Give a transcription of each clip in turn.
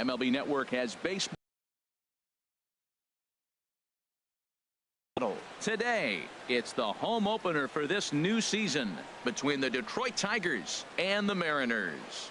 MLB Network has baseball today. It's the home opener for this new season between the Detroit Tigers and the Mariners.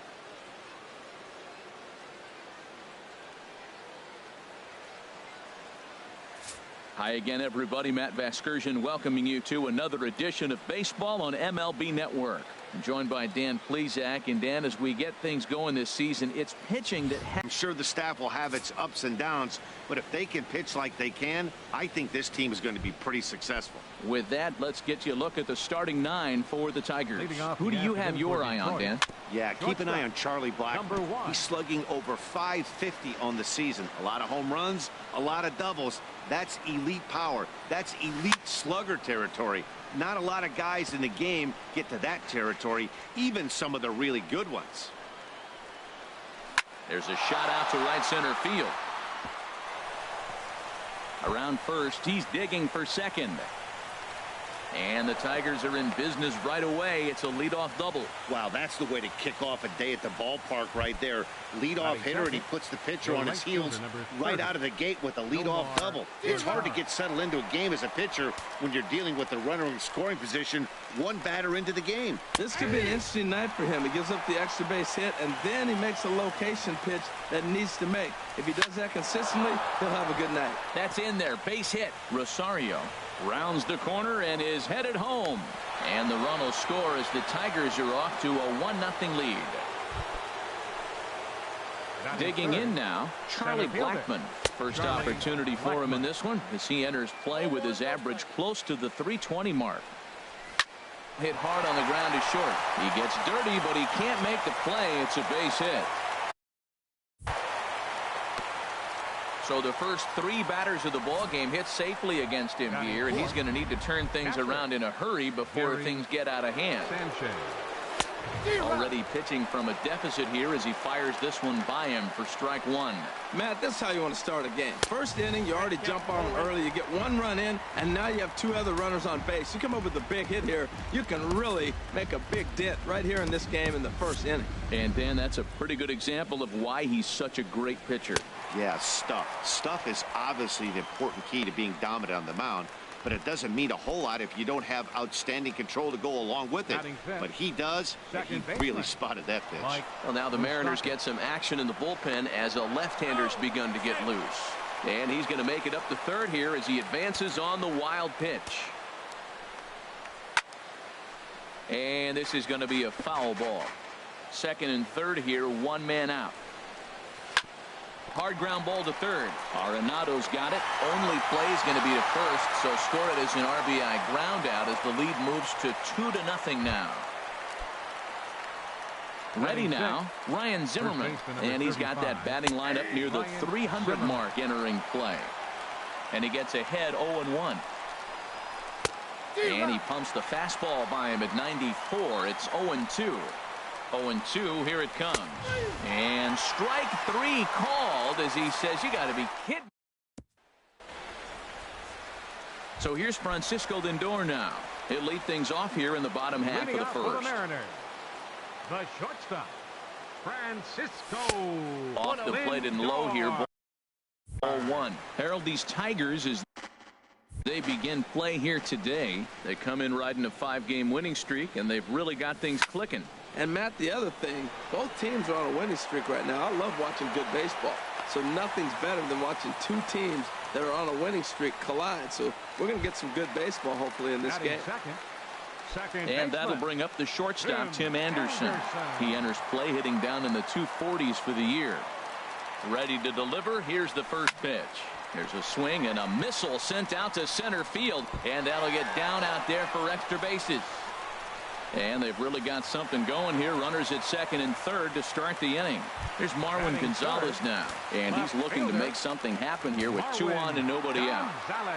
Hi again, everybody. Matt Vasgersian welcoming you to another edition of Baseball on MLB Network. I'm joined by Dan Plesac. And Dan, as we get things going this season, it's pitching that I'm sure the staff will have its ups and downs, but if they can pitch like they can, I think this team is going to be pretty successful. With that, let's get you a look at the starting nine for the Tigers. Who do you have your eye on, Dan? Yeah, keep an eye on Charlie Blackmon. He's slugging over .550 on the season. A lot of home runs, a lot of doubles. That's elite power. That's elite slugger territory. Not a lot of guys in the game get to that territory, even some of the really good ones. There's a shot out to right center field. Around first, he's digging for second. And the Tigers are in business right away. It's a leadoff double. Wow, that's the way to kick off a day at the ballpark right there. Leadoff hitter, and he puts the pitcher on his heels right out of the gate with a leadoff double. It's hard to get settled into a game as a pitcher when you're dealing with the runner in scoring position one batter into the game. This could be an interesting night for him. He gives up the extra base hit, and then he makes a location pitch that he needs to make. If he does that consistently, he'll have a good night. That's in there. Base hit. Rosario rounds the corner and is headed home. And the run will score as the Tigers are off to a 1-0 lead. Digging in now, Charlie Blackmon. First opportunity for him in this one as he enters play with his average close to the .320 mark. Hit hard on the ground is short. He gets dirty, but he can't make the play. It's a base hit. So the first three batters of the ball game hit safely against him here, and he's going to need to turn things around in a hurry before things get out of hand. Already pitching from a deficit here as he fires this one by him for strike one. Matt, this is how you want to start a game. First inning, you already jump on him early. You get one run in, and now you have two other runners on base. You come up with a big hit here, you can really make a big dent right here in this game in the first inning. And, Dan, that's a pretty good example of why he's such a great pitcher. Yeah, stuff. Stuff is obviously the important key to being dominant on the mound, but it doesn't mean a whole lot if you don't have outstanding control to go along with it. But he does. He really spotted that pitch. Well, now the Mariners get some action in the bullpen as a left-hander's begun to get loose. And he's going to make it up to third here as he advances on the wild pitch. And this is going to be a foul ball. Second and third here, one man out. Hard ground ball to third. Arenado's got it. Only play is going to be to first, so score it as an RBI ground out as the lead moves to 2-0 now. Ready now, Ryan Zimmerman, and he's got that batting lineup near the 300 mark entering play. And he gets ahead 0-1. And he pumps the fastball by him at 94. It's 0-2. 0-2, here it comes. And strike three called as he says, you got to be kidding. So here's Francisco Lindor now. He'll lead things off here in the bottom half of the first. The shortstop, Francisco. Off the plate and low here. Ball one. Harold, these Tigers, as they begin play here today, they come in riding a 5-game winning streak, and they've really got things clicking. And, Matt, the other thing, both teams are on a winning streak right now. I love watching good baseball. So nothing's better than watching two teams that are on a winning streak collide. So we're going to get some good baseball, hopefully, in this game. And that'll bring up the shortstop, Tim Anderson. He enters play hitting down in the 240s for the year. Ready to deliver. Here's the first pitch. There's a swing and a missile sent out to center field. And that'll get down out there for extra bases. And they've really got something going here. Runners at second and third to start the inning. Here's Marwin Gonzalez now. And he's looking to make something happen here with 2 on and nobody out.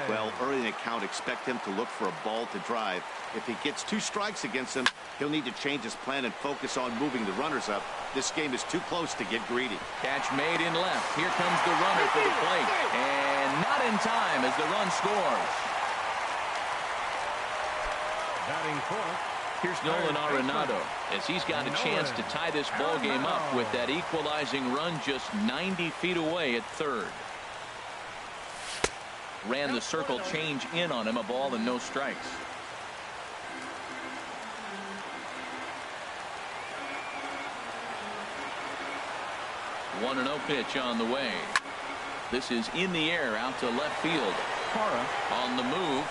Well, early in the count, expect him to look for a ball to drive. If he gets 2 strikes against him, he'll need to change his plan and focus on moving the runners up. This game is too close to get greedy. Catch made in left. Here comes the runner for the plate. And not in time as the run scores. Batting fourth, Here's Nolan Arenado as he's got a chance to tie this ball game up with that equalizing run just 90 feet away at third. Ran the circle change in on him, a ball and no strikes. One and 0 pitch on the way. This is in the air out to left field. Parra on the move.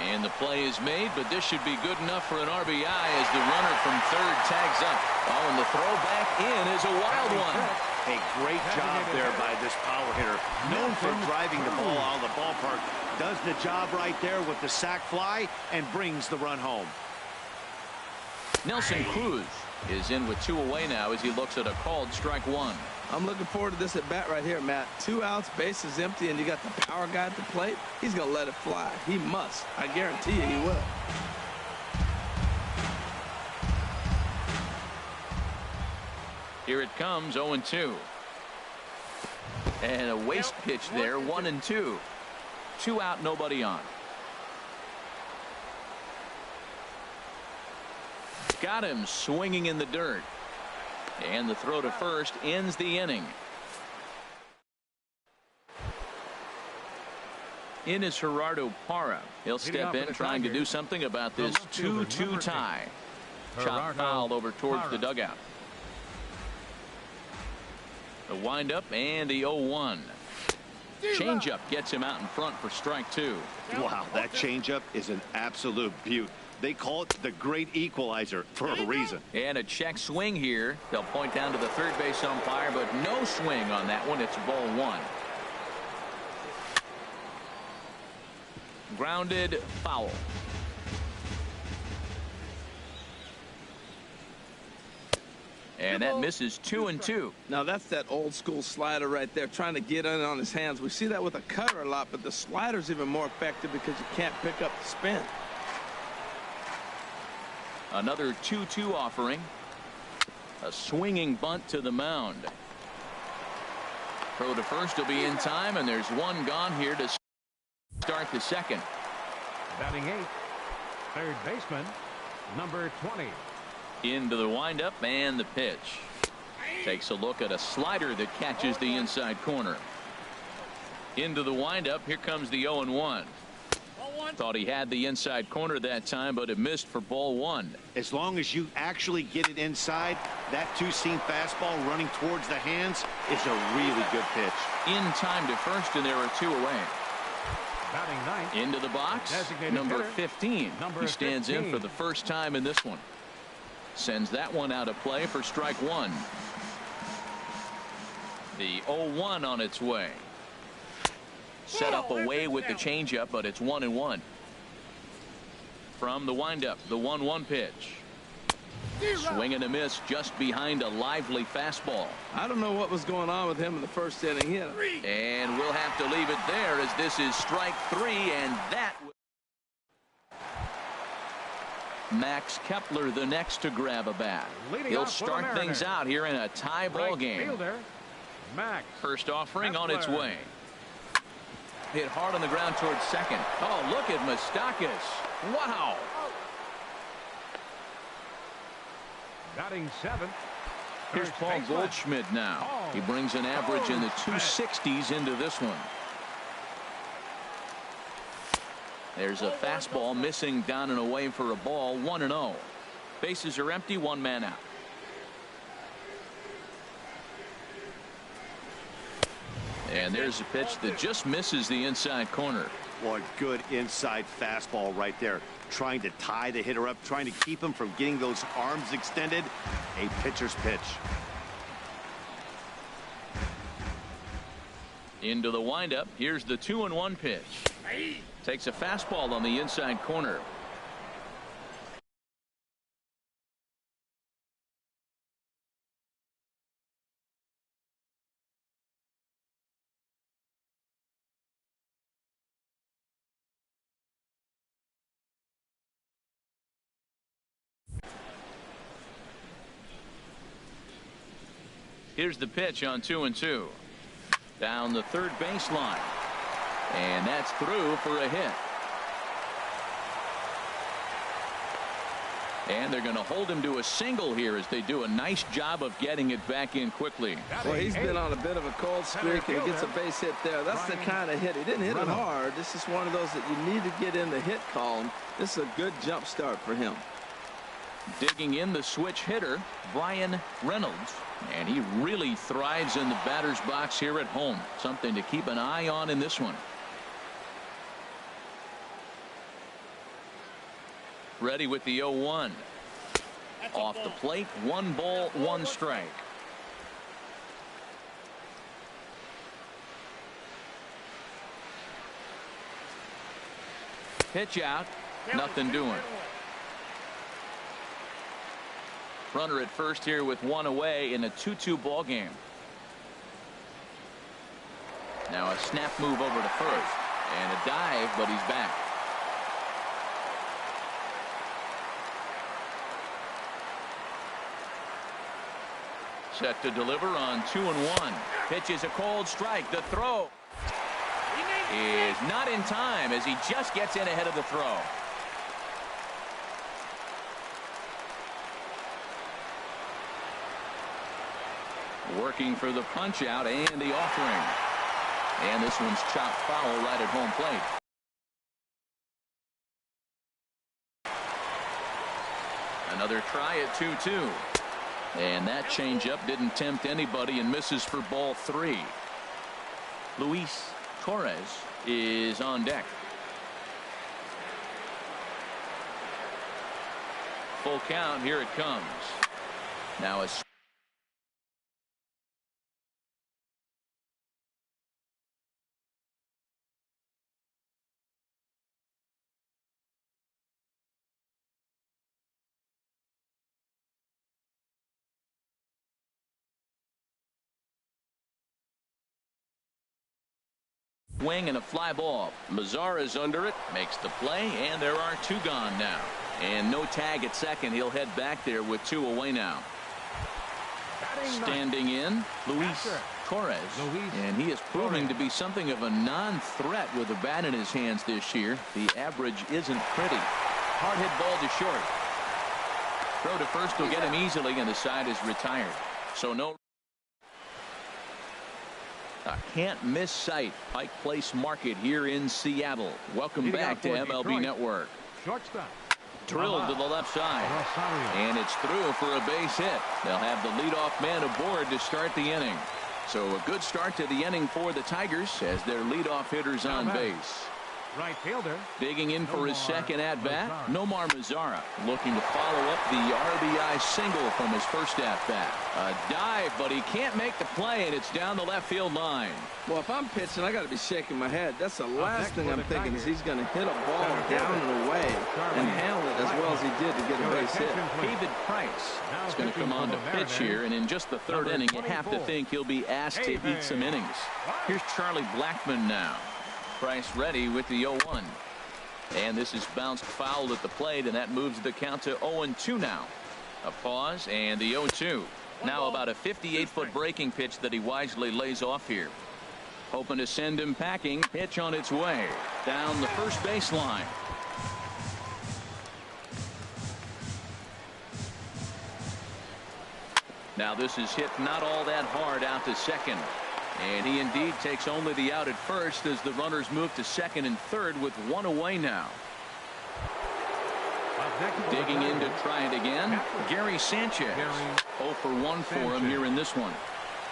And the play is made, but this should be good enough for an RBI as the runner from third tags up. Oh, and the throw back in is a wild one. A great job there by this power hitter. Known for driving the ball out of the ballpark. Does the job right there with the sac fly and brings the run home. Nelson Cruz is in with 2 away now as he looks at a called strike 1. I'm looking forward to this at bat right here, Matt. 2 outs, bases empty, and you got the power guy at the plate. He's going to let it fly. He must. I guarantee you he will. Here it comes, 0-2. And a waste pitch there, 1-2. 2 out, nobody on. Got him swinging in the dirt. And the throw to first ends the inning. In is Gerardo Parra. He'll step in trying to do something about this 2-2 tie. Chop foul over towards the dugout. The windup and the 0-1. Changeup gets him out in front for strike 2. Wow, that changeup is an absolute beaut. They call it the great equalizer for a reason. And a check swing here. They'll point down to the third base umpire, but no swing on that one. It's ball 1. Grounded, foul. And that misses 2-2. Now that's that old school slider right there, trying to get in on his hands. We see that with a cutter a lot, but the slider's even more effective because you can't pick up the spin. Another 2-2 offering. A swinging bunt to the mound. Throw to first will be in time, and there's one gone here to start the second. Batting 8th, third baseman, number 20. Into the windup and the pitch. Takes a look at a slider that catches the inside corner. Into the windup. Here comes the 0-1. Thought he had the inside corner that time, but it missed for ball 1. As long as you actually get it inside, that two-seam fastball running towards the hands is a really good pitch. In time to first, and there are 2 away. Batting 9th. Into the box, number 15. He stands in for the first time in this one. Sends that one out of play for strike 1. The 0-1 on its way. Set up away with the changeup, but it's 1-1. From the windup, the 1-1 pitch. Swing and a miss just behind a lively fastball. I don't know what was going on with him in the first inning. And we'll have to leave it there as this is strike 3, and that. Max Kepler the next to grab a bat. He'll start things out here in a tie ball game. First offering on its way. Hit hard on the ground towards second. Oh, look at Moustakas. Wow. Batting 7th. Here's Paul Goldschmidt now. He brings an average in the 260s into this one. There's a fastball missing down and away for a ball. 1-0. Bases are empty. 1 man out. And there's a pitch that just misses the inside corner. What good inside fastball right there. Trying to tie the hitter up, trying to keep him from getting those arms extended. A pitcher's pitch. Into the windup. Here's the 2-1 pitch. Takes a fastball on the inside corner. Here's the pitch on 2-2. Down the third baseline. And that's through for a hit. And they're going to hold him to a single here as they do a nice job of getting it back in quickly. Well, he's been on a bit of a cold streak, and he gets a base hit there. That's the kind of hit. He didn't hit it hard. This is one of those that you need to get in the hit column. This is a good jump start for him. Digging in the switch hitter, Brian Reynolds. And he really thrives in the batter's box here at home. Something to keep an eye on in this one. Ready with the 0-1. Off the plate, 1 ball, 1 strike. Pitch out, nothing doing. Runner at first here with 1 away in a 2-2 ball game. Now a snap move over to first and a dive, but he's back. Set to deliver on 2-1. Pitch is a cold strike. The throw is not in time as he just gets in ahead of the throw. Working for the punch out and the offering. And this one's chopped foul right at home plate. Another try at 2-2. And that changeup didn't tempt anybody and misses for ball 3. Luis Torres is on deck. Full count. Here it comes. Now a swing and a fly ball. Mazara's under it, makes the play, and there are 2 gone now. And no tag at second. He'll head back there with 2 away now. Standing in, Luis Torres. And he is proving to be something of a non-threat with a bat in his hands this year. The average isn't pretty. Hard hit ball to short. Throw to first will get him easily, and the side is retired. So no. A can't miss sight. Pike Place Market here in Seattle. Welcome back to MLB Network. Shortstop. Drilled to the left side. And it's through for a base hit. They'll have the leadoff man aboard to start the inning. So a good start to the inning for the Tigers as their leadoff hitter's on base. Right fielder. Digging in for his second at-bat, Nomar Mazara looking to follow up the RBI single from his first at-bat. A dive, but he can't make the play, and it's down the left field line. Well, if I'm pitching, I got to be shaking my head. That's the last thing I'm thinking is he's going to hit a ball down and away and handle it as well as he did to get a base hit. David Price is going to come on to pitch here, and in just the 3rd inning, you have to think he'll be asked to eat some innings. Here's Charlie Blackmon now. Price ready with the 0-1. And this is bounced foul at the plate, and that moves the count to 0-2 now. A pause and the 0-2. Now about a 58-foot breaking pitch that he wisely lays off here. Hoping to send him packing. Pitch on its way down the first baseline. Now this is hit not all that hard out to second. And he indeed takes only the out at first as the runners move to second and third with 1 away now. Digging in to try it again, Gary Sanchez. 0 for 1 for him here in this one.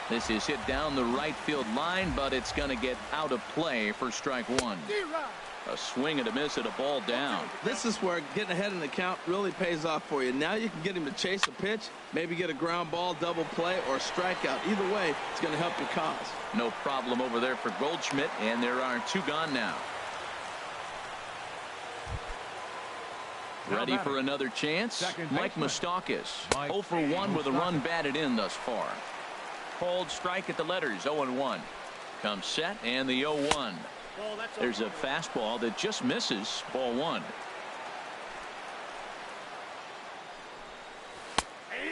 This is hit down the right field line, but it's going to get out of play for strike 1. A swing and a miss at a ball down. This is where getting ahead in the count really pays off for you. Now you can get him to chase a pitch, maybe get a ground ball, double play, or a strikeout. Either way, it's going to help your cause. No problem over there for Goldschmidt, and there are 2 gone now. Ready for another chance? Mike Moustakas. 0 for 1 with a run batted in thus far. Called strike at the letters, 0-1. Comes set, and the 0-1. There's a fastball that just misses, ball 1.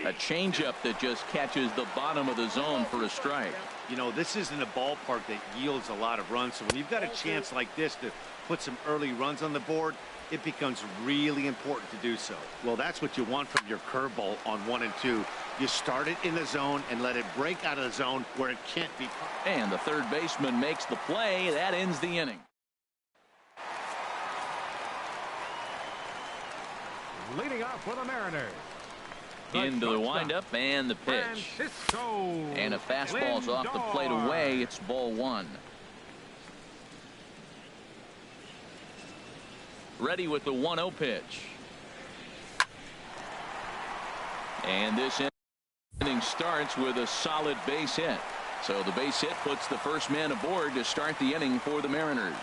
A changeup that just catches the bottom of the zone for a strike. You know, this isn't a ballpark that yields a lot of runs, so when you've got a chance like this to put some early runs on the board, it becomes really important to do so. Well, that's what you want from your curveball on 1 and 2. You start it in the zone and let it break out of the zone where it can't be. And the third baseman makes the play. That ends the inning. Leading off for the Mariners. Into the windup and the pitch. And a fastball's off the plate away. It's ball 1. Ready with the 1-0 pitch. And this inning starts with a solid base hit. So the base hit puts the first man aboard to start the inning for the Mariners.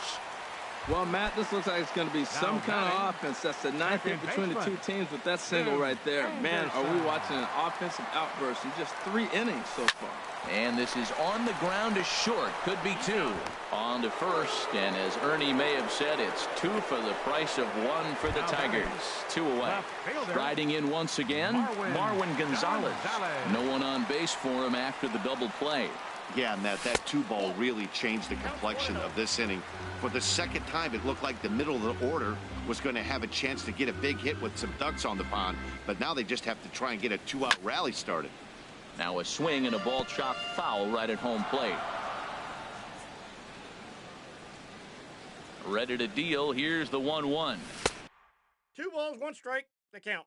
Well, Matt, this looks like it's going to be some kind of offense. That's the ninth hit between the two teams with that single right there. Man, are we watching an offensive outburst in just 3 innings so far. And this is on the ground to short. Could be 2. On to first. And as Ernie may have said, it's 2 for the price of 1 for the Tigers. 2 away. Riding in once again, Marwin Gonzalez. No one on base for him after the double play. Yeah, Matt, that 2-ball really changed the complexion of this inning. For the second time, it looked like the middle of the order was going to have a chance to get a big hit with some ducks on the pond. But now they just have to try and get a 2-out rally started. Now a swing and a ball chopped foul right at home plate. Ready to deal. Here's the 1-1. 2 balls, 1 strike. The count.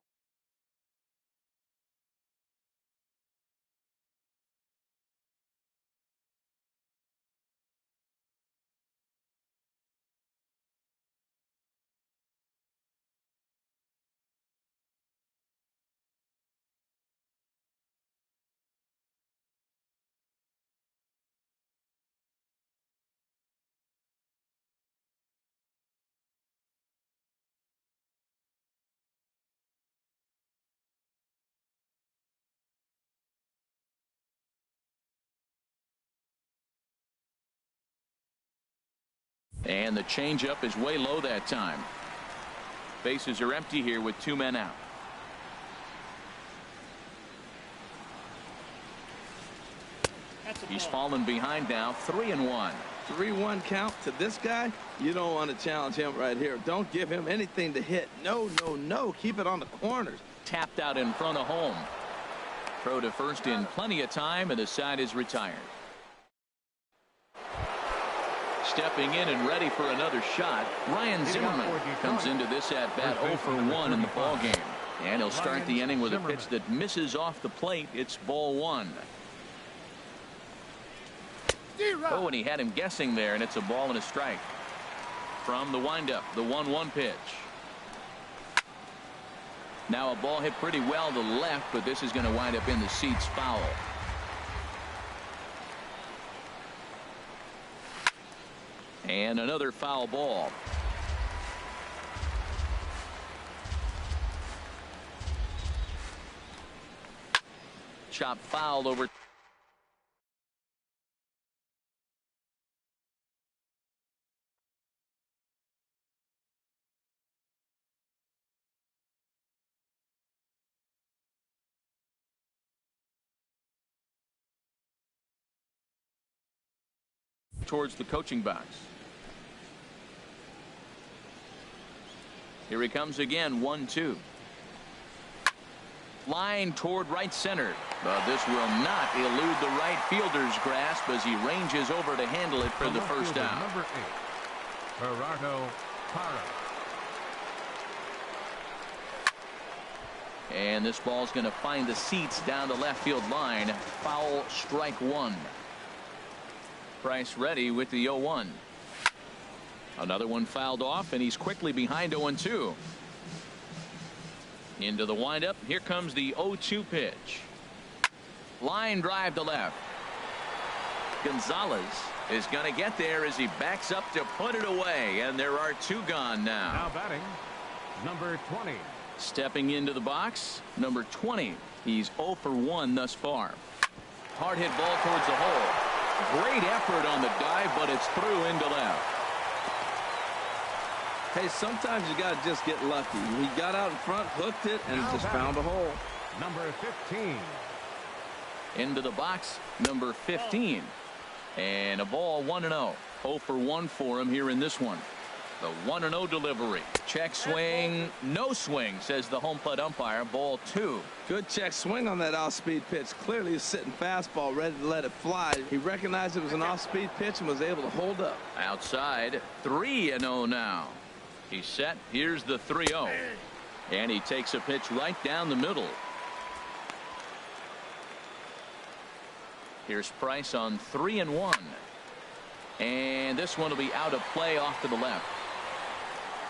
And the changeup is way low that time. Bases are empty here with 2 men out. He's fallen behind now. 3-1. 3-1 count to this guy. You don't want to challenge him right here. Don't give him anything to hit. No, no, no. Keep it on the corners. Tapped out in front of home. Throw to first in plenty of time, and the side is retired. Stepping in and ready for another shot, Ryan Zimmerman comes into this at bat 0 for 1 in the ball game, and he'll start the inning with a pitch that misses off the plate. It's ball 1. Oh, and he had him guessing there, and it's a ball and a strike. From the windup, the 1-1 pitch. Now a ball hit pretty well to the left, but this is going to wind up in the seats foul. And another foul ball. Chop fouled over. Towards the coaching box. Here he comes again. 1-2. Line toward right center, but this will not elude the right fielder's grasp as he ranges over to handle it for the first down. Number 8, Gerardo Parra. And this ball's going to find the seats down the left field line. Foul, strike 1. Price ready with the 0-1. Another one fouled off, and he's quickly behind 0-2. Into the windup. Here comes the 0-2 pitch. Line drive to left. Gonzalez is going to get there as he backs up to put it away, and there are 2 gone now. Now batting, number 20. Stepping into the box, number 20. He's 0 for 1 thus far. Hard hit ball towards the hole. Great effort on the dive, but it's through into left. Hey, sometimes you got to just get lucky. He got out in front, hooked it, and just found a hole. Number 15. Into the box, number 15. And a ball 1-0. 0 for 1 for him here in this one. The 1-0 delivery. Check swing. No swing, says the home plate umpire. Ball 2. Good check swing on that off-speed pitch. Clearly he's sitting fastball ready to let it fly. He recognized it was an off-speed pitch and was able to hold up. Outside. 3-0 now. He's set. Here's the 3-0. And he takes a pitch right down the middle. Here's Price on 3-1. And this one will be out of play off to the left.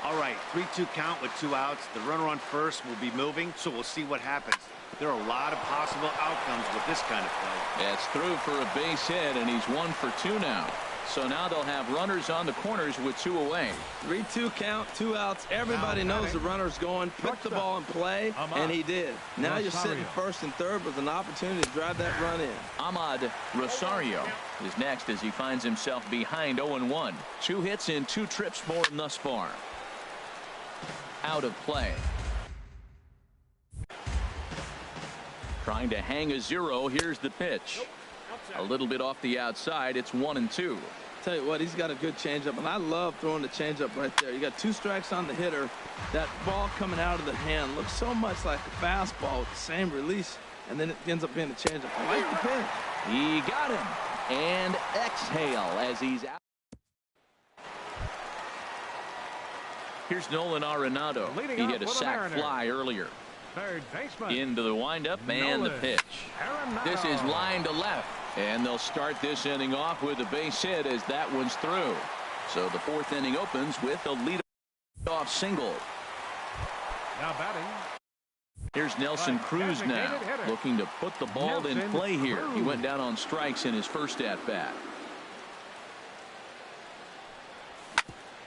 All right, 3-2 count with 2 outs. The runner on first will be moving, so we'll see what happens. There are a lot of possible outcomes with this kind of play. It's through for a base hit, and he's 1 for 2 now. So now they'll have runners on the corners with 2 away. 3-2 count, 2 outs. Everybody knows the runner's going. Put the ball in play, and he did. Now you're sitting first and third with an opportunity to drive that run in. Ahmad Rosario is next as he finds himself behind 0-1. 2 hits in 2 trips for him thus far. Out of play. Trying to hang a 0. Here's the pitch. A little bit off the outside. It's 1-2. Tell you what, he's got a good changeup, and I love throwing the changeup right there. You got 2 strikes on the hitter. That ball coming out of the hand looks so much like a fastball with the same release, and then it ends up being a changeup. I like the pitch. He got him. And exhale as he's out. Here's Nolan Arenado. He hit a sac fly earlier. Third baseman. Into the windup and the pitch. This is line to left. And they'll start this inning off with a base hit as that one's through. So the 4th inning opens with a lead-off single. Now batting. Here's Nelson Cruz now, looking to put the ball in play here. He went down on strikes in his first at-bat.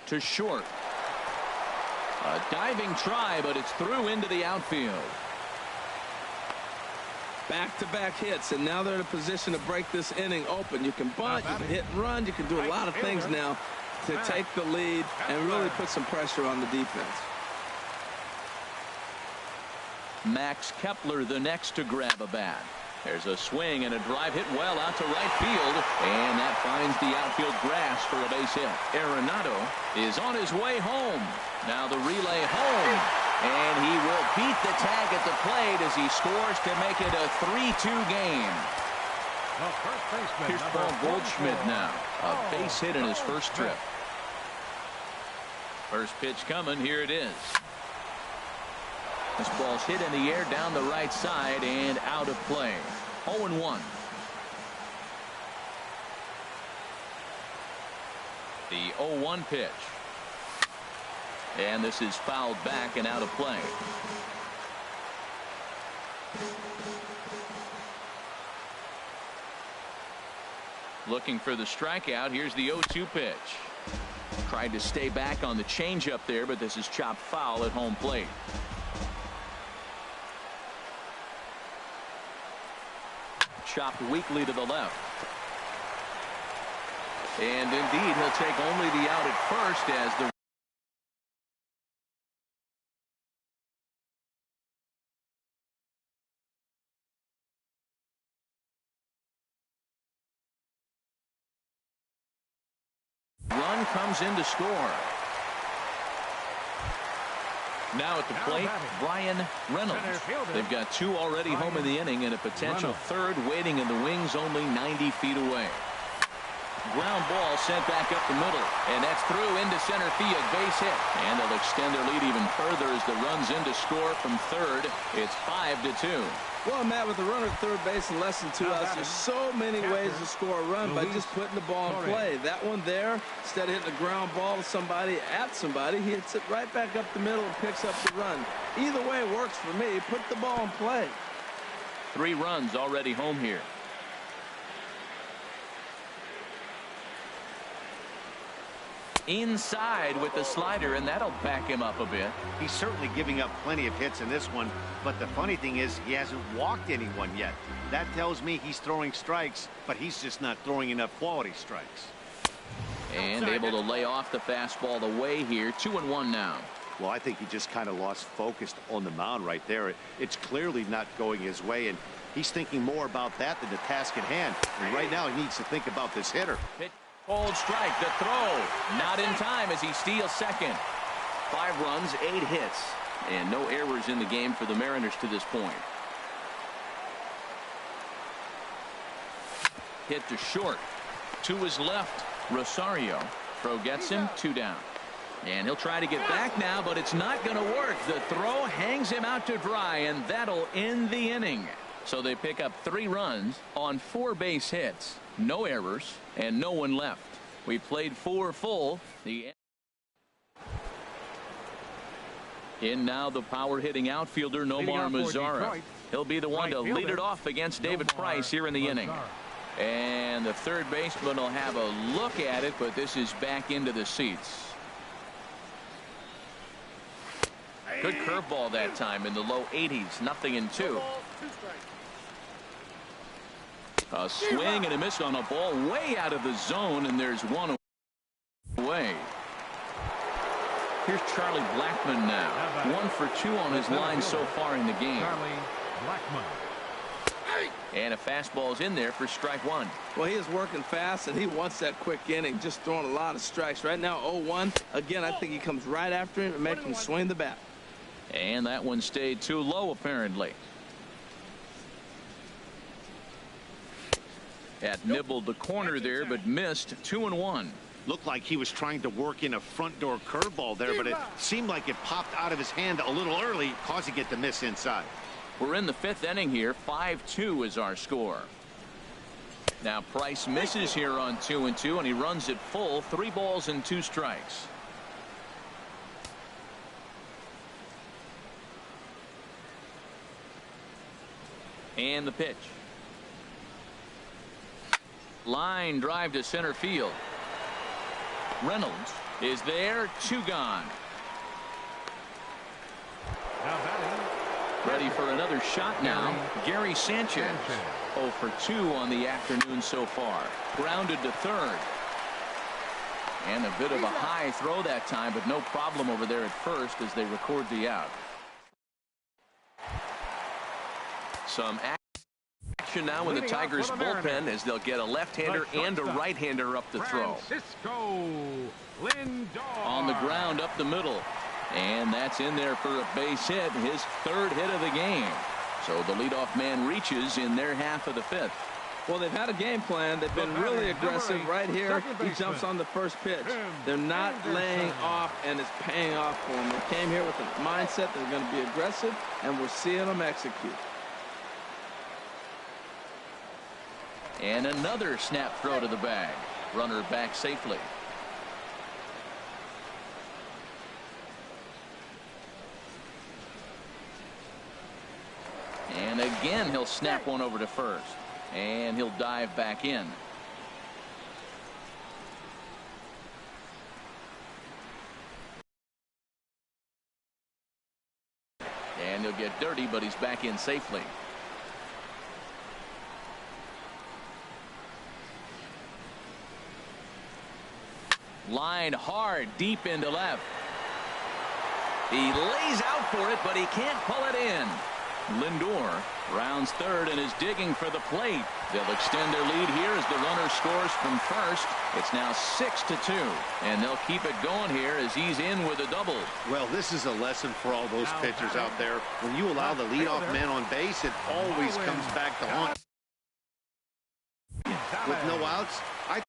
To short. A diving try, but it's through into the outfield. Back-to-back hits, and now they're in a position to break this inning open. You can bunt, you can hit and run, you can do a lot of things now to take the lead and really put some pressure on the defense. Max Kepler the next to grab a bat. There's a swing and a drive hit well out to right field, and that finds the outfield grass for a base hit. Arenado is on his way home. Now the relay home, and he will beat the tag at the plate as he scores to make it a 3-2 game. Here's Paul Goldschmidt now, a base hit in his first trip. First pitch coming, here it is. This ball's hit in the air down the right side and out of play. 0-1. The 0-1 pitch. And this is fouled back and out of play. Looking for the strikeout. Here's the 0-2 pitch. Tried to stay back on the changeup there, but this is chopped foul at home plate. Chopped weakly to the left. And indeed, he'll take only the out at first as the run comes in to score. Now at the plate, Brian Reynolds. They've got 2 already home in the inning and a potential 3rd waiting in the wings only 90 feet away. Ground ball sent back up the middle, and that's through into center field. Base hit, and they'll extend their lead even further as the run's in to score from third. It's 5-2. Well, Matt, with the runner at third base and less than 2 outs, there's so many ways to score a run by just putting the ball in play. That one there, instead of hitting a ground ball to somebody, at somebody, he hits it right back up the middle and picks up the run. Either way works for me. Put the ball in play. 3 runs already home here. Inside with the slider, and that'll back him up a bit. He's certainly giving up plenty of hits in this one, but the funny thing is he hasn't walked anyone yet. That tells me he's throwing strikes, but he's just not throwing enough quality strikes. And able to lay off the fastball away here. 2-1 now. Well, I think he just kind of lost focus on the mound right there. It's clearly not going his way, and he's thinking more about that than the task at hand. And right now he needs to think about this hitter. Hold strike. The throw. Not in time as he steals second. 5 runs, 8 hits. And no errors in the game for the Mariners to this point. Hit to short. To his left. Rosario. Throw gets him. 2 down. And he'll try to get back now, but it's not going to work. The throw hangs him out to dry, and that'll end the inning. So they pick up 3 runs on 4 base hits. No errors, and no one left. We played 4 full. In now the power-hitting outfielder, Nomar Mazara. He'll be the one to lead it off against David Price here in the inning. And the third baseman will have a look at it, but this is back into the seats. Good curveball that time in the low 80s. 0-2. A swing and a miss on a ball way out of the zone, and there's 1 away. Here's Charlie Blackmon now. 1 for 2 on his line so far in the game. Charlie Blackmon. And a fastball's in there for strike 1. Well, he is working fast, and he wants that quick inning, just throwing a lot of strikes. Right now, 0-1. Again, I think he comes right after him and makes him swing the bat. And that one stayed too low, apparently. That nibbled the corner there, but missed. 2-1. Looked like he was trying to work in a front door curveball there, but it seemed like it popped out of his hand a little early, causing it to miss inside. We're in the 5th inning here. 5-2 is our score. Now Price misses here on 2-2, and he runs it full. 3 balls and 2 strikes. And the pitch. Line drive to center field. Reynolds is there. 2 gone. Now batting. Ready for another shot now. Gary Sanchez. 0 for 2 on the afternoon so far. Grounded to third. And a bit of a high throw that time, but no problem over there at first as they record the out. Some action now in the Tigers bullpen as they'll get a left-hander and a right-hander up the throw. On the ground up the middle. And that's in there for a base hit, his 3rd hit of the game. So the leadoff man reaches in their half of the 5th. Well, they've had a game plan. They've been really aggressive. Right here, he jumps on the first pitch. They're not laying off, and it's paying off for them. They came here with a mindset they're going to be aggressive, and we're seeing them execute. And another snap throw to the bag. Runner back safely. And again, he'll snap one over to first. And he'll dive back in. And he'll get dirty, but he's back in safely. Line hard deep into left. He lays out for it, but he can't pull it in. Lindor rounds third and is digging for the plate. They'll extend their lead here as the runner scores from first. It's now 6-2, and they'll keep it going here as he's in with a double. Well, this is a lesson for all those pitchers out there. When you allow the leadoff man on base, it always comes back to haunt. With no outs, I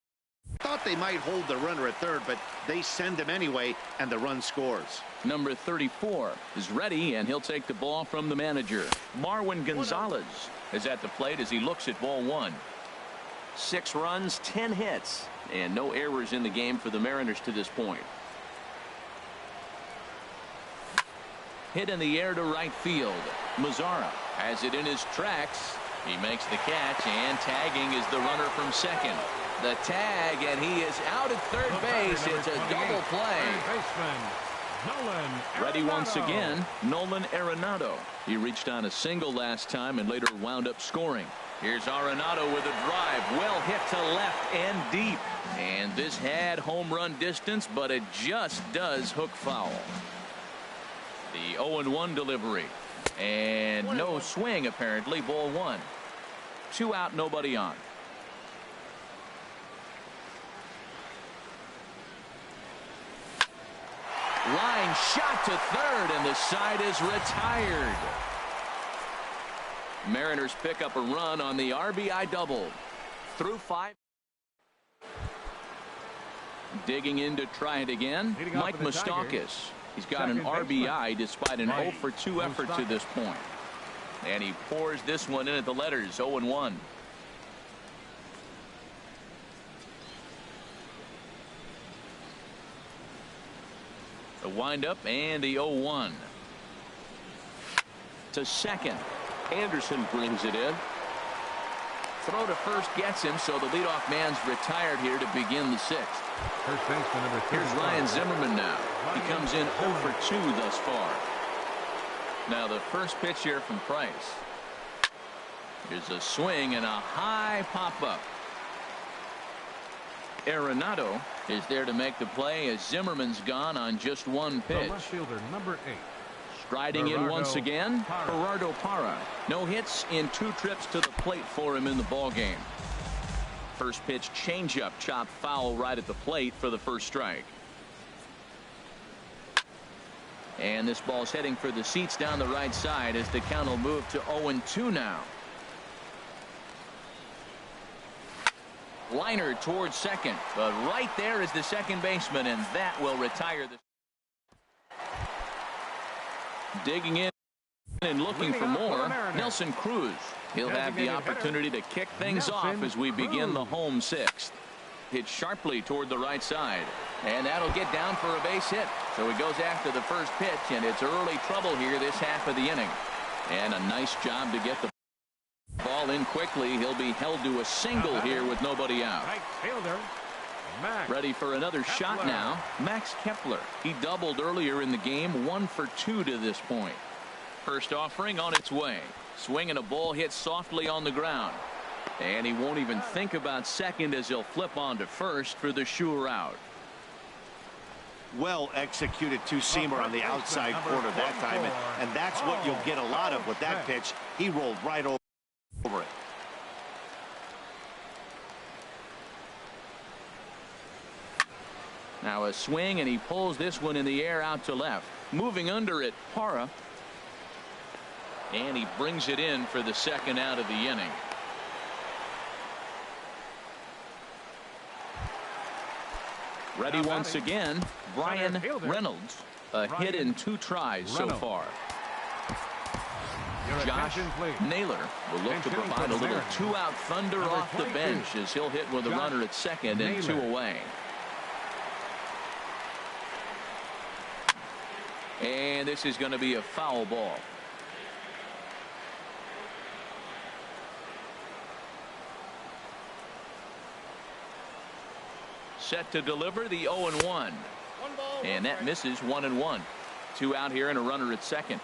thought they might hold the runner at third, but they send him anyway, and the run scores. Number 34 is ready, and he'll take the ball from the manager. Marwin Gonzalez is at the plate as he looks at ball 1. 6 runs, 10 hits, and no errors in the game for the Mariners to this point. Hit in the air to right field. Mazara has it in his tracks. He makes the catch, and tagging is the runner from second. The tag, and he is out at third base. It's a double play. Ready once again, Nolan Arenado. He reached on a single last time and later wound up scoring. Here's Arenado with a drive. Well hit to left and deep. And this had home run distance, but it just does hook foul. The 0-1 delivery. And no swing, apparently. Ball 1. 2 out, nobody on. Line shot to third, and the side is retired. Mariners pick up a run on the RBI double. Through 5. Digging in to try it again, Mike Moustakas. He's got an RBI despite an 0 for 2 effort to this point. And he pours this one in at the letters, 0-1. The windup and the 0-1. To second. Anderson brings it in. Throw to first gets him, so the leadoff man's retired here to begin the 6th. First baseman number 3. Here's Ryan Zimmerman now. He comes in 0 for 2 thus far. Now the first pitch here from Price. Here's a swing and a high pop-up. Arenado is there to make the play as Zimmerman's gone on just one pitch. The left fielder, number 8. Striding in once again, Gerardo Parra. No hits in 2 trips to the plate for him in the ballgame. First pitch changeup chopped foul right at the plate for the first strike. And this ball's heading for the seats down the right side as the count will move to 0-2 now. Liner towards second, but right there is the second baseman, and that will retire the. Digging in and looking for more, Nelson Cruz. He'll have the opportunity to kick things off as we begin the home 6th. Hit sharply toward the right side, and that'll get down for a base hit. So he goes after the first pitch, and it's early trouble here this half of the inning. And a nice job to get the ball in quickly. He'll be held to a single here with nobody out. Right fielder, Max. Ready for another shot now. Max Kepler. He doubled earlier in the game, 1 for 2 to this point. First offering on its way. Swing and a ball hit softly on the ground. And he won't even think about second as he'll flip on to first for the sure out. Well executed two-seamer on the outside corner that time, and that's what you'll get a lot of with that pitch. He rolled right over it. Now a swing, and he pulls this one in the air out to left. Moving under it, Parra. And he brings it in for the second out of the inning. Ready once again, Brian Reynolds. A hit in 2 tries so far. Josh Naylor will look to provide a little 2-out thunder off the bench as he'll hit with a runner at second and 2 away. And this is going to be a foul ball. Set to deliver the 0-1. And that misses 1-1. 2 out here and a runner at second.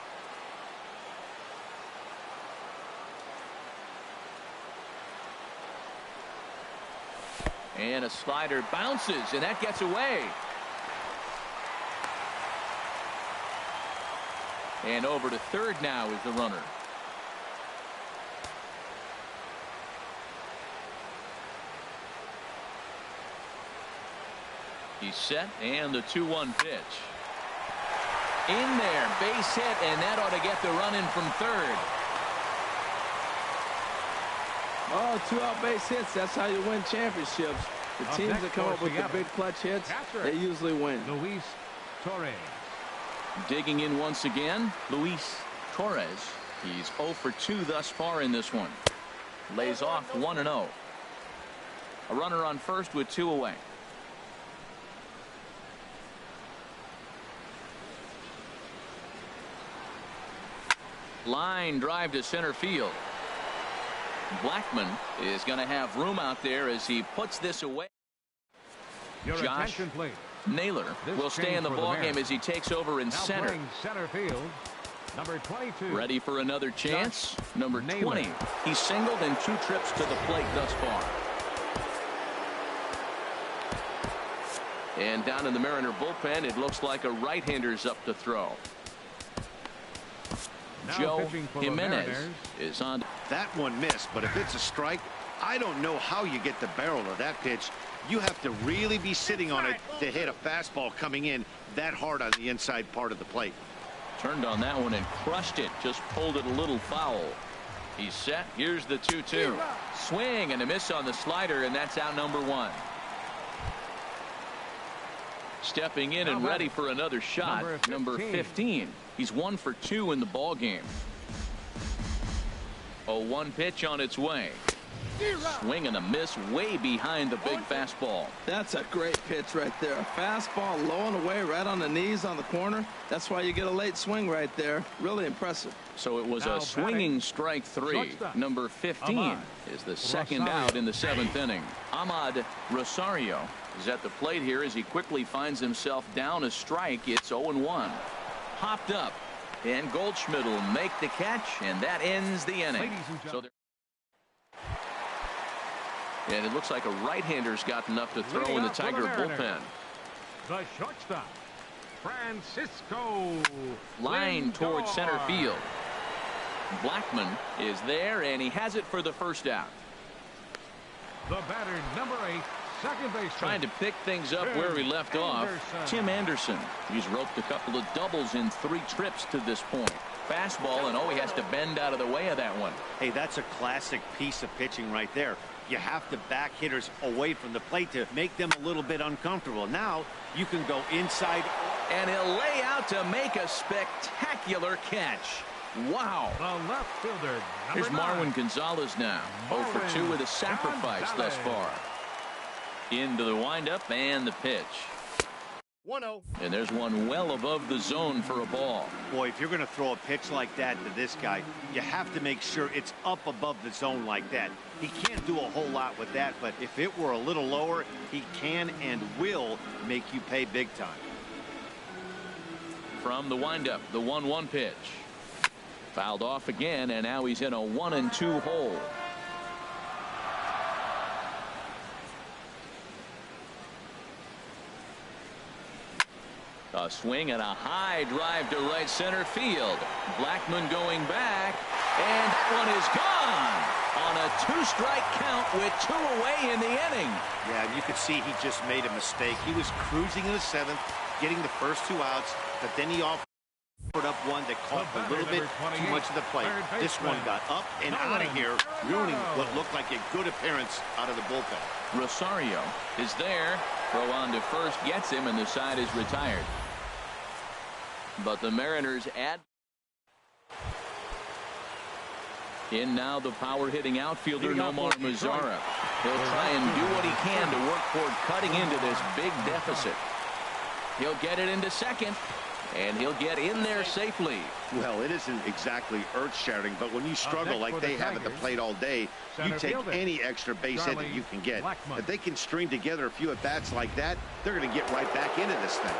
And a slider bounces, and that gets away. And over to third now is the runner. He's set, and the 2-1 pitch. In there, base hit, and that ought to get the run in from third. Oh, 2-out base hits. That's how you win championships. The teams that come up with the big clutch hits, they usually win. Luis Torres. Digging in once again, Luis Torres. He's 0 for 2 thus far in this one. Lays off 1-0. A runner on first with 2 away. Line drive to center field. Blackman is going to have room out there as he puts this away. Josh Naylor will stay in the ballgame as he takes over in center. Field, number 22. Ready for another chance. Number 20. He's singled in 2 trips to the plate thus far. And down in the Mariner bullpen, it looks like a right-hander's up to throw. Joe Jimenez is on. That one missed, but if it's a strike, I don't know how you get the barrel of that pitch. You have to really be sitting on it to hit a fastball coming in that hard on the inside part of the plate. Turned on that one and crushed it. Just pulled it a little foul. He's set. Here's the 2-2. Swing and a miss on the slider, and that's out number 1. Stepping in and ready for another shot, number 15. He's 1 for 2 in the ball game. 0-1 pitch on its way. Swing and a miss way behind the big fastball. That's a great pitch right there. A fastball low and away right on the knees on the corner. That's why you get a late swing right there. Really impressive. So it was a swinging strike 3. Number 15 is the second out in the 7th inning. Ahmad Rosario is at the plate here as he quickly finds himself down a strike. It's 0-1. Hopped up, and Goldschmidt will make the catch, and that ends the inning. And it looks like a right-hander's got enough to throw in the Tiger bullpen. The shortstop, Francisco. Line towards center field. Blackman is there, and he has it for the first out. The batter, number 8, second base. Trying to pick things up where we left off. Tim Anderson. He's roped a couple of doubles in 3 trips to this point. Fastball, and he has to bend out of the way of that one. Hey, that's a classic piece of pitching right there. You have to back hitters away from the plate to make them a little bit uncomfortable. Now you can go inside. And he'll lay out to make a spectacular catch. Wow. The left fielder, Here's Marwin Gonzalez now. 0 for 2 with a sacrifice thus far. Into the windup and the pitch. 1-0. And there's one well above the zone for a ball. Boy, if you're going to throw a pitch like that to this guy, you have to make sure it's up above the zone like that. He can't do a whole lot with that, but if it were a little lower, he can and will make you pay big time. From the windup, the 1-1 pitch. Fouled off again, and now he's in a 1-2 hole. A swing and a high drive to right center field. Blackman going back, and that one is gone on a 2-strike count with 2 away in the inning. Yeah, you could see he just made a mistake. He was cruising in the 7th, getting the first 2 outs, but then he offered up one that caught a little bit too much of the plate. This one got up and out of here, ruining what looked like a good appearance out of the bullpen. Rosario is there. Throw on to first, gets him, and the side is retired. But the Mariners add in now the power hitting outfielder Nomar Mazara. He'll try and do what he can to work toward cutting into this big deficit. He'll get it into second, and he'll get in there safely. Well, it isn't exactly earth-shattering, but when you struggle like they have at the plate all day, you take any extra base hit that you can get. If they can string together a few at-bats like that, they're going to get right back into this thing.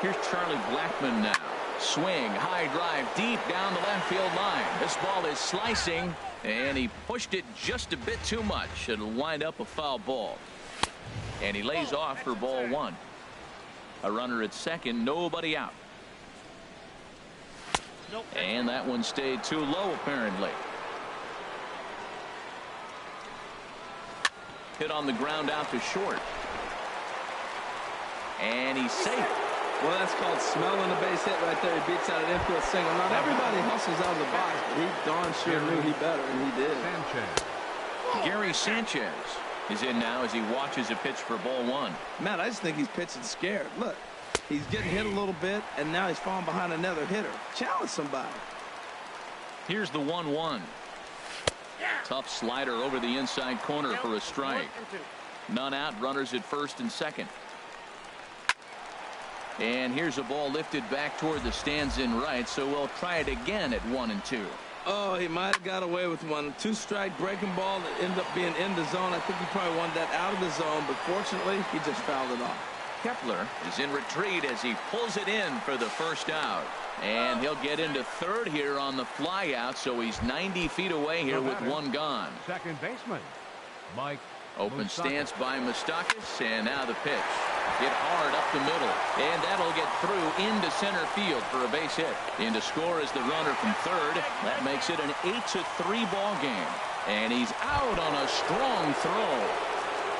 Here's Charlie Blackman now. Swing, high drive, deep down the left field line. This ball is slicing, and he pushed it just a bit too much. It'll wind up a foul ball. And he lays off for ball 1. A runner at second, nobody out. And that one stayed too low, apparently. Hit on the ground out to short. And he's safe. Well, that's called smelling the base hit right there. He beats out an infield single. Not everybody hustles out of the box, but he darn sure knew he better, and he did. Gary Sanchez is in now as he watches a pitch for ball 1. Matt, I just think he's pitching scared. Look, he's getting hit a little bit, and now he's falling behind another hitter. Challenge somebody. Here's the 1-1. Tough slider over the inside corner for a strike. None out, runners at first and second. And here's a ball lifted back toward the stands in right, so we'll try it again at 1-2. Oh, he might have got away with one. 2-strike breaking ball that ended up being in the zone. I think he probably wanted that out of the zone, but fortunately, he just fouled it off. Kepler is in retreat as he pulls it in for the first out. And he'll get into third here on the fly out, so he's 90 feet away here with 1 gone. Second baseman, Mike. Open stance by Moustakas, and now the pitch. Hit hard up the middle, and that'll get through into center field for a base hit. In to score is the runner from third. That makes it an 8-3 ball game. And he's out on a strong throw.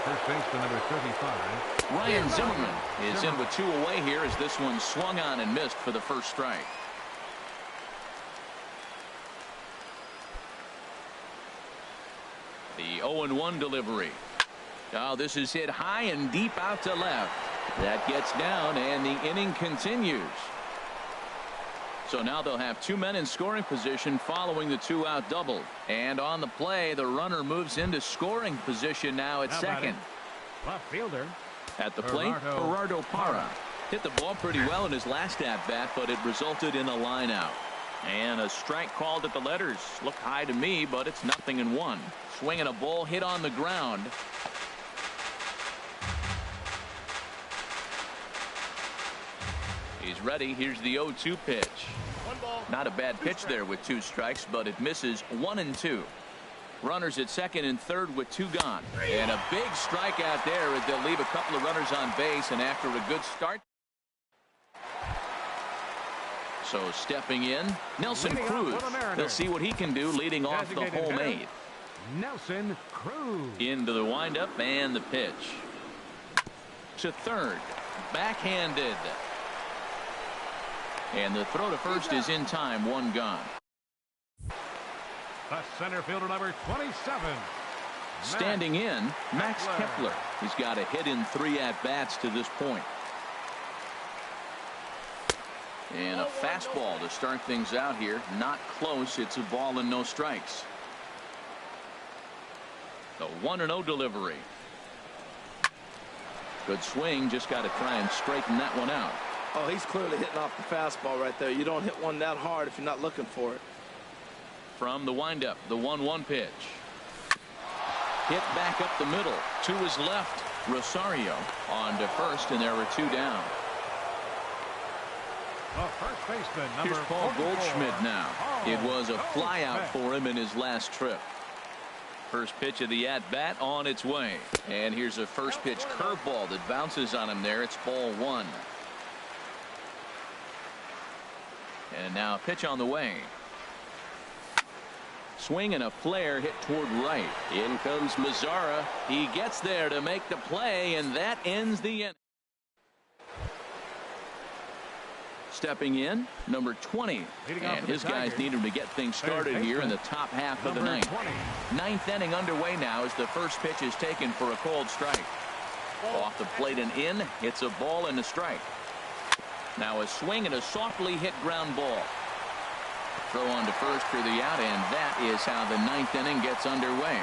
First baseman number 35. Ryan Zimmerman is in with 2 away here as this one swung on and missed for the first strike. The 0-1 delivery. Oh, this is hit high and deep out to left. That gets down and the inning continues. So now they'll have 2 men in scoring position following the 2-out double. And on the play, the runner moves into scoring position now at second. Left fielder. At the plate, Gerardo Parra. Hit the ball pretty well in his last at-bat, but it resulted in a line out. And a strike called at the letters. Looked high to me, but it's 0-1. Swinging a ball hit on the ground. He's ready. Here's the 0-2 pitch. Not a bad pitch there with 2 strikes, but it misses 1-2. Runners at second and third with 2 gone. And a big strikeout there as they'll leave a couple of runners on base, and after a good start. So stepping in, Nelson Cruz. They'll see what he can do leading off the home 8. Nelson Cruz. Into the windup and the pitch. To third. Backhanded. And the throw to first is in time. 1 gone. The center fielder number 27. Standing in, Max Kepler. He's got a hit in 3 at-bats to this point. And a fastball to start things out here. Not close. It's a ball and no strikes. The 1-0 delivery. Good swing. Just got to try and straighten that one out. Oh, he's clearly hitting off the fastball right there. You don't hit one that hard if you're not looking for it. From the windup, the 1-1 pitch. Hit back up the middle. To his left. Rosario on to first, and there were 2 down. The first baseman number Here's Paul 44. Goldschmidt now. It was a flyout for him in his last trip. First pitch of the at-bat on its way. And here's a first pitch curveball that bounces on him there. It's ball 1. And now a pitch on the way. Swing and a flare hit toward right. In comes Mazzara. He gets there to make the play, and that ends the inning. Stepping in, number 20. And his guys need him to get things started here in the top half of the ninth. 9th inning underway now as the first pitch is taken for a called strike. Off the plate and in. It's a ball and a strike. Now a swing and a softly hit ground ball. Throw on to first for the out, and that is how the 9th inning gets underway.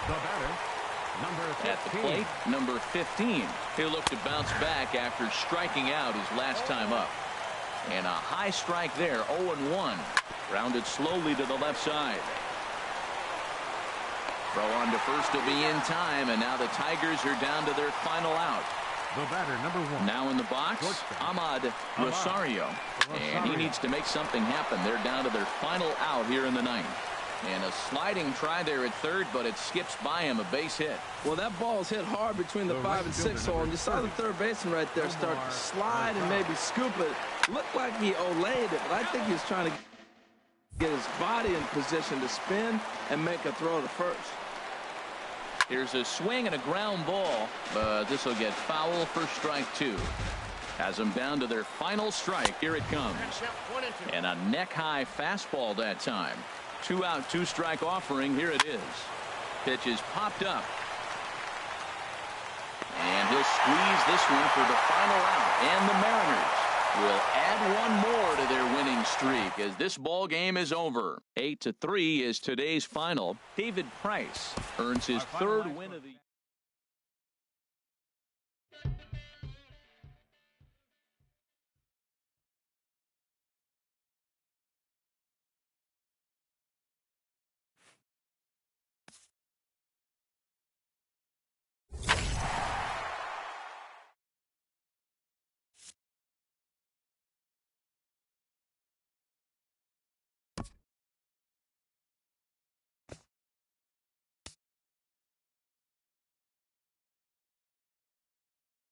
The batter, number 15. At the plate, number 15. He'll look to bounce back after striking out his last time up. And a high strike there, 0-1. Rounded slowly to the left side. Throw on to first to be in time, and now the Tigers are down to their final out. The batter, number 1. Now in the box, Ahmad Rosario. And he needs to make something happen. They're down to their final out here in the 9th. And a sliding try there at third, but it skips by him, a base hit. Well, that ball's hit hard between the 5 and 6 hole, and you saw the third baseman right there start to slide and maybe scoop it. Looked like he olayed it, but I think he was trying to get his body in position to spin and make a throw to first. Here's a swing and a ground ball, but this will get foul for strike 2. Has them down to their final strike. Here it comes. And a neck-high fastball that time. 2-out, 2-strike offering. Here it is. Pitch is popped up. And he'll squeeze this one for the final out. And the Mariners will add one more to their winning streak as this ball game is over. 8-3 is today's final. David Price earns his 3rd win of the